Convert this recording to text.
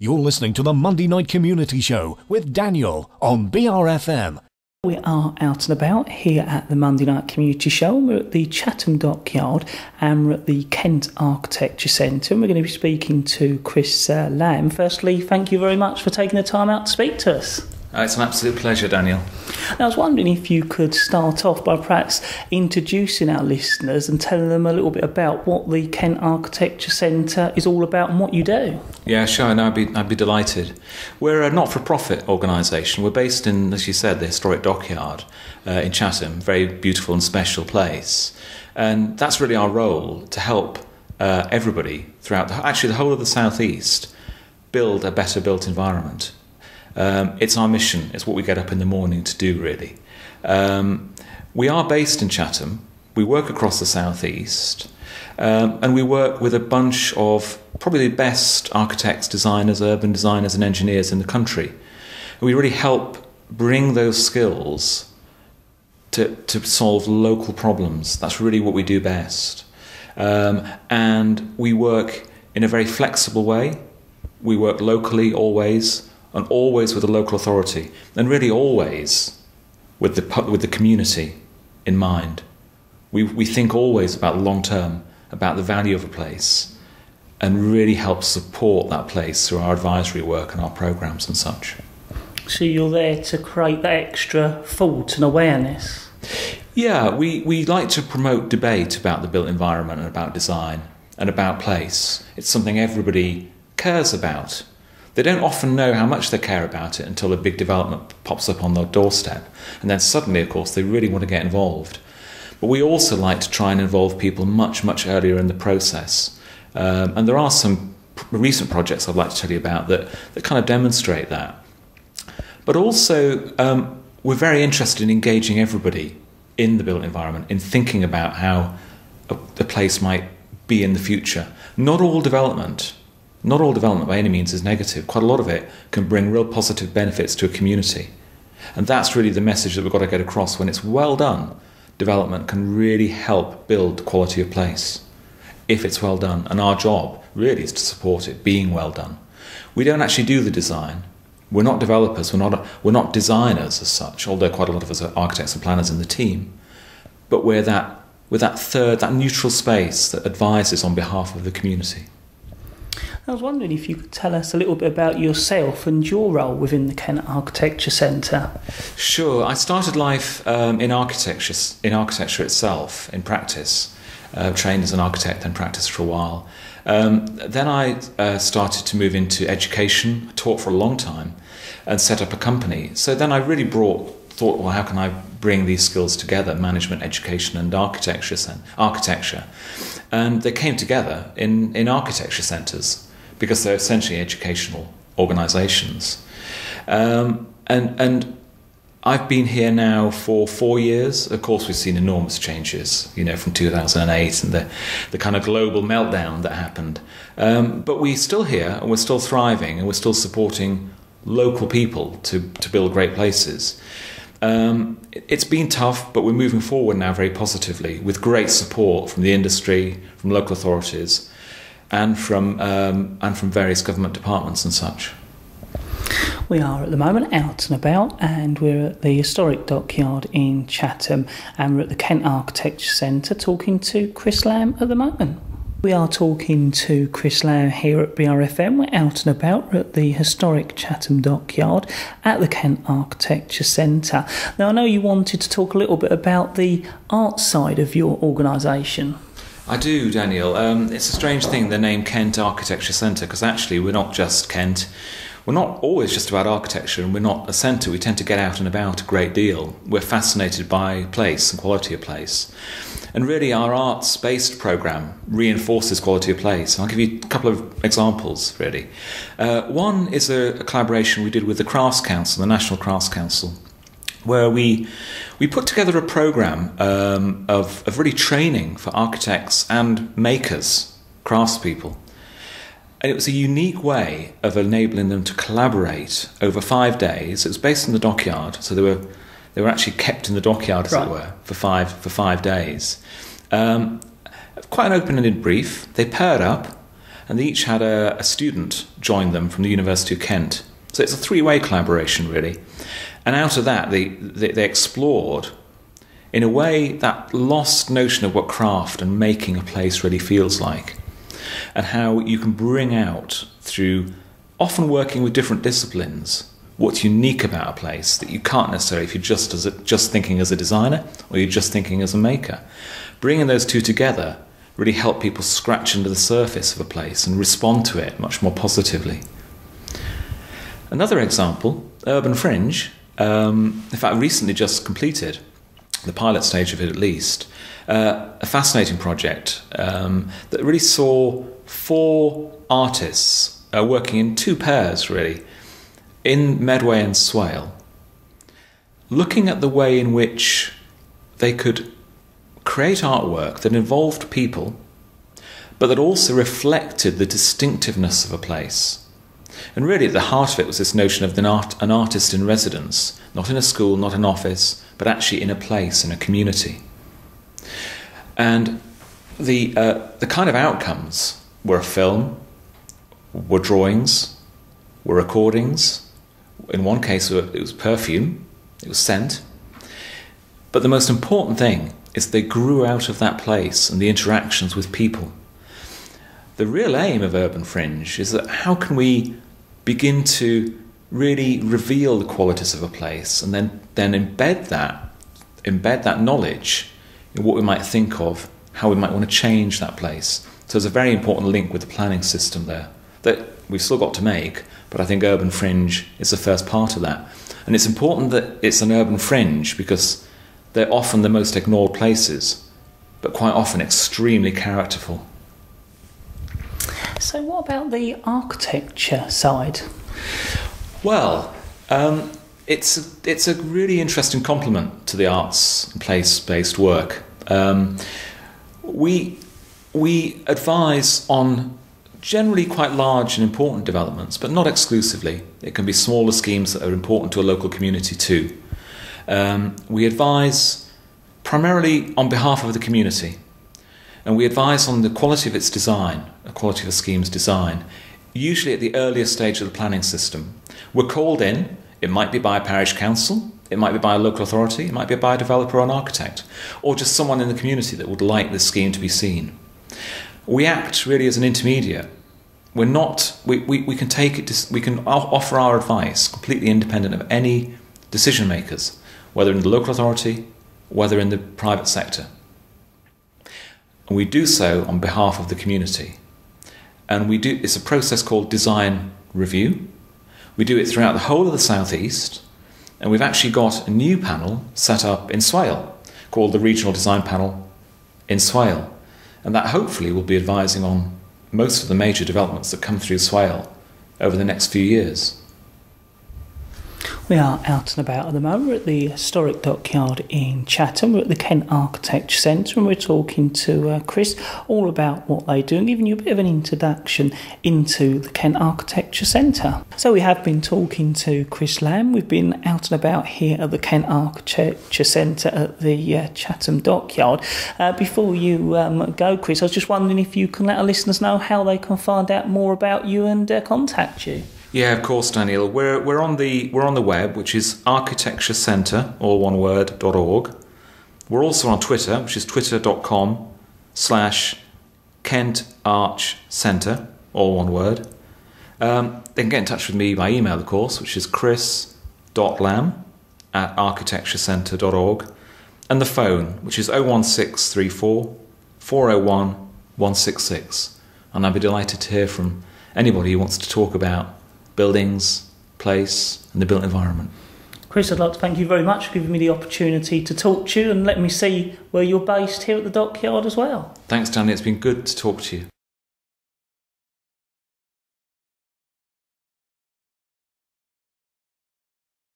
You're listening to the Monday Night Community Show with Daniel on BRFM. We are out and about here at the Monday Night Community Show. We're at the Chatham Dockyard and we're at the Kent Architecture Centre, and we're going to be speaking to Chris Lamb. Firstly, thank you very much for taking the time out to speak to us. It's an absolute pleasure, Daniel. Now, I was wondering if you could start off by perhaps introducing our listeners and telling them a little bit about what the Kent Architecture Centre is all about and what you do. Yeah, sure, no, I'd be delighted. We're a not-for-profit organisation. We're based in, as you said, the historic dockyard in Chatham, very beautiful and special place. And that's really our role, to help everybody throughout, the whole of the South East, build a better built environment. It's our mission. It's what we get up in the morning to do, really. We are based in Chatham. We work across the South East. And we work with a bunch of probably the best architects, designers, urban designers and engineers in the country. And we really help bring those skills to solve local problems. That's really what we do best. And we work in a very flexible way. We work locally always, and always with the local authority, and really always with the community in mind. We think always about the long term, about the value of a place, and really help support that place through our advisory work and our programmes and such. So you're there to create that extra thought and awareness? Yeah, we like to promote debate about the built environment and about design and about place. It's something everybody cares about. They don't often know how much they care about it until a big development pops up on their doorstep. And then suddenly, of course, they really want to get involved. But we also like to try and involve people much, much earlier in the process. And there are some recent projects I'd like to tell you about that kind of demonstrate that. But also, we're very interested in engaging everybody in the built environment, in thinking about how a place might be in the future. Not all development by any means is negative. Quite a lot of it can bring real positive benefits to a community. And that's really the message that we've got to get across. When it's well done, development can really help build quality of place, if it's well done. And our job really is to support it being well done. We don't actually do the design. We're not developers, we're not designers as such, although quite a lot of us are architects and planners in the team. But we're that neutral space that advises on behalf of the community. I was wondering if you could tell us a little bit about yourself and your role within the Kent Architecture Centre. Sure. I started life in architecture itself, in practice. Trained as an architect and practiced for a while. Then I started to move into education, taught for a long time, and set up a company. So then I really thought, well, how can I bring these skills together, management, education and architecture? And they came together in architecture centres, because they're essentially educational organisations. And I've been here now for 4 years. Of course, we've seen enormous changes, from 2008 and the kind of global meltdown that happened. But we're still here, and we're still thriving, and we're still supporting local people to build great places. It's been tough, but we're moving forward now very positively, with great support from the industry, from local authorities, and from various government departments and such. We are at the moment out and about, and we're at the historic dockyard in Chatham, and we're at the Kent Architecture Centre talking to Chris Lamb at the moment. We are talking to Chris Lamb here at BRFM. We're out and about. We're at the historic Chatham Dockyard at the Kent Architecture Centre. Now, I know you wanted to talk a little bit about the art side of your organisation. I do, Daniel. It's a strange thing, the name Kent Architecture Centre, because actually we're not just Kent. We're not always just about architecture, and we're not a centre. We tend to get out and about a great deal. We're fascinated by place and quality of place. And really our arts-based programme reinforces quality of place. And I'll give you a couple of examples, really. One is a collaboration we did with the Crafts Council, the National Crafts Council, where we put together a programme of really training for architects and makers, craftspeople. And it was a unique way of enabling them to collaborate over 5 days. It was based in the dockyard, so they were actually kept in the dockyard, as it were, for five days. Quite an open-ended brief. They paired up, and they each had a student join them from the University of Kent. So it's a three-way collaboration, really. And out of that, they explored, in a way, that lost notion of what craft and making a place really feels like, and how you can bring out, through often working with different disciplines, what's unique about a place that you can't necessarily if you're just thinking as a designer or you're just thinking as a maker. Bringing those two together really help people scratch under the surface of a place and respond to it much more positively. Another example, Urban Fringe, in fact recently just completed, the pilot stage of it at least, a fascinating project that really saw 4 artists working in 2 pairs really, in Medway and Swale, looking at the way in which they could create artwork that involved people, but that also reflected the distinctiveness of a place. And really at the heart of it was this notion of an artist in residence, not in a school, not an office, but actually in a place, in a community. And the kind of outcomes were a film, were drawings, were recordings. In one case it was perfume, it was scent. But the most important thing is they grew out of that place and the interactions with people. The real aim of Urban Fringe is that how can we begin to really reveal the qualities of a place and then embed that knowledge in what we might think of, how we might want to change that place. So there's a very important link with the planning system there that we've still got to make, but I think Urban Fringe is the first part of that. And it's important that it's an urban fringe because they're often the most ignored places, but quite often extremely characterful. So what about the architecture side? Well, it's a really interesting complement to the arts and place-based work. We advise on generally quite large and important developments, but not exclusively. It can be smaller schemes that are important to a local community too. We advise primarily on behalf of the community, and we advise on the quality of its design, the quality of a scheme's design, usually at the earliest stage of the planning system. We're called in, it might be by a parish council, it might be by a local authority, it might be by a developer or an architect, or just someone in the community that would like the scheme to be seen. We act really as an intermediate. We can offer our advice completely independent of any decision makers, whether in the local authority, whether in the private sector. And we do so on behalf of the community. And it's a process called design review. We do it throughout the whole of the South East, and we've actually got a new panel set up in Swale called the Regional Design Panel in Swale. And that hopefully will be advising on most of the major developments that come through Swale over the next few years. We are out and about at the moment. We're at the Historic Dockyard in Chatham. We're at the Kent Architecture Centre, and we're talking to Chris all about what they do and giving you a bit of an introduction into the Kent Architecture Centre. So we have been talking to Chris Lamb. We've been out and about here at the Kent Architecture Centre at the Chatham Dockyard. Before you go, Chris, I was just wondering if you can let our listeners know how they can find out more about you and contact you. Yeah, of course, Daniel. We're on the web, which is architecturecentre, all one word, .org. We're also on Twitter, which is twitter.com/KentArchCentre, all one word. They can get in touch with me by email, of course, which is chris.lamb@architecturecentre.org, and the phone, which is 01634 401 166. And I'd be delighted to hear from anybody who wants to talk about buildings, place, and the built environment. Chris, I'd like to thank you very much for giving me the opportunity to talk to you and let me see where you're based here at the Dockyard as well. Thanks, Danny. It's been good to talk to you.